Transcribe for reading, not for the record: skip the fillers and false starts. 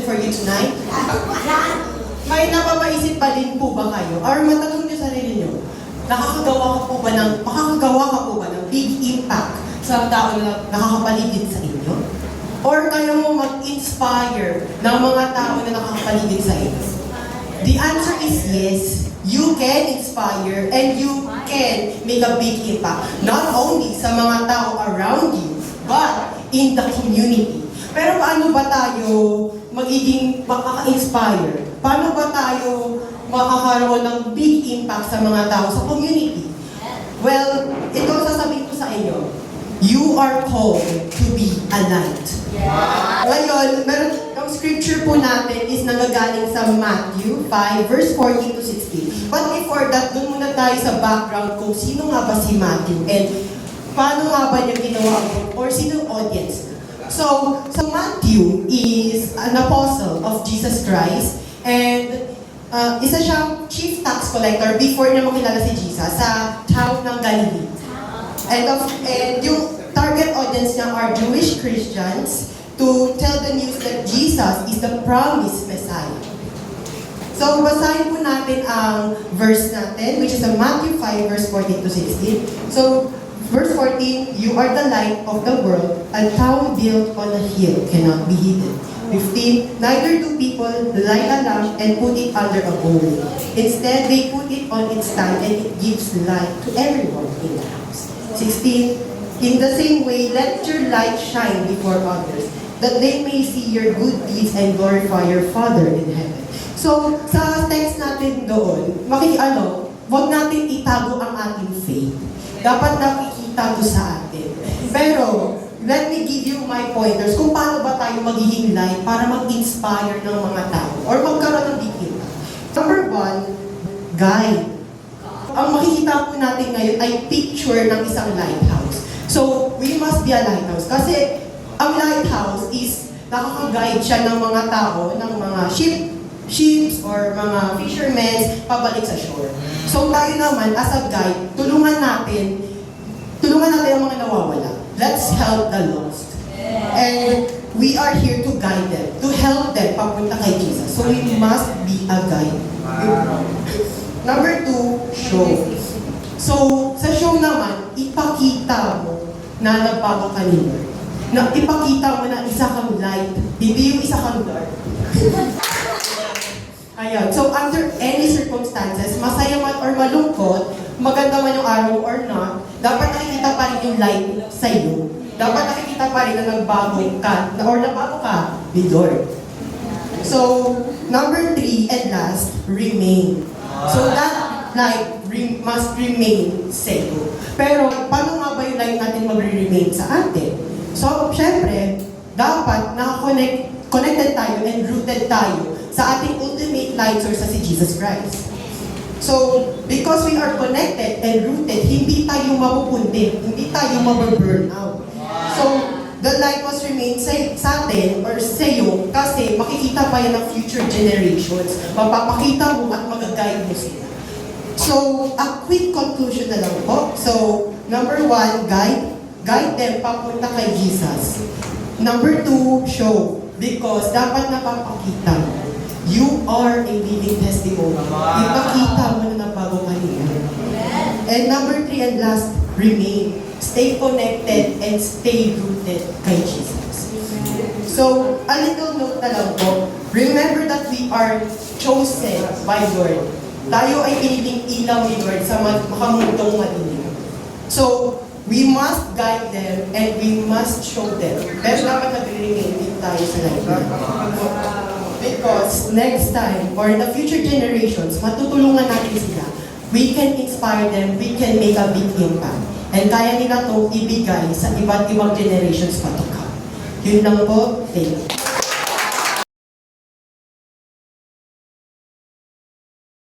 for you tonight? May napapaisip pa din po ba kayo? Or matanong niyo sarili niyo, makakagawa ka po ba ng big impact sa tao na nakakapaligid sa inyo? Or kayo mo mag-inspire ng mga tao na nakakapaligid sa inyo? The answer is yes. You can inspire and you can make a big impact. Not only sa mga tao around you, but in the community. Pero paano ba tayo magiging makaka-inspire? Paano ba tayo makakaroon ng big impact sa mga tao sa community? Well, ito sasabihin ko sa inyo. You are called to be a light. Yeah. Ngayon, ang scripture po natin is nagagaling sa Matthew 5, verse 14 to 16. But before that, dun muna tayo sa background kung sino nga ba si Matthew and paano nga ba niya ginawa or sino audience. So Matthew is an apostle of Jesus Christ and isa siyang chief tax collector before niya makilala si Jesus sa town ng Galilee. And yung target audience niya are Jewish Christians to tell the news that Jesus is the promised Messiah. So, basahin po natin ang verse natin, which is Matthew 5, verse 14 to 16. So, verse 14, you are the light of the world, a town built on a hill cannot be hidden. 15, neither do people light a lamp and put it under a bowl. Instead, they put it on its stand and it gives light to everyone in the house. 16, in the same way, let your light shine before others, that they may see your good deeds and glorify your Father in heaven. So, sa text natin doon, wag natin itago ang ating faith. Dapat nakikita to sa atin. Pero, let me give you my pointers kung paano ba tayo magiging light para mag-inspire ng mga tao or magkaroon ng bigyan. Number 1, guide. Ang makikita po natin ngayon ay picture ng isang lighthouse. So, we must be a lighthouse. Kasi, ang lighthouse is nakaka-guide siya ng mga tao, ng mga ships or mga fishermen pabalik sa shore. So, tayo naman, as a guide, tulungan natin ang mga nawawala. Let's help the lost. And we are here to guide them, to help them papunta kay Jesus. So, we must be a guide. Number 2, show. So, sa show naman, ipakita mo na nagbago ka ni Lord. Na ipakita mo na isa kang light, hindi yung isa kang dark. Ayan. So, under any circumstances, masaya man or malungkot, maganda man yung araw or not, dapat nakikita pa rin yung light sa iyo. Dapat nakikita pa rin na nagbago ka, or nabago ka ni Lord. So, number 3 and last, remain. So that light must remain sa iyo. Pero, paano nga ba yung light natin mag-remain sa atin? So, syempre, dapat connected tayo and rooted tayo sa ating ultimate light source sa si Jesus Christ. So, because we are connected and rooted, hindi tayo mapupundi, hindi tayo mababurn out. So, the light must remain sa atin or sa iyo kasi makikita pa yan ng future generations. Mapapakita mo at mag-guide mo sila. So, a quick conclusion na lang po. So, number 1, guide them papunta kay Jesus. Number 2, show. Because dapat napapakita mo. You are a living testimony. Ipakita mo na nabago ka niya. And number 3 and last, remain. Stay connected and stay rooted kay Jesus. So, a little note na lang po. Remember that we are chosen by Lord. Tayo ay piniling ilaw ni Lord sa makamundong madilim. So, we must guide them and we must show them. Pero dapat nag-remain din tayo sa life. Because next time, or in the future generations, matutulungan natin sila. We can inspire them, we can make a big impact. And kaya nila itong ibigay sa iba't ibang generations pa to come. Yun lang po. Thank you.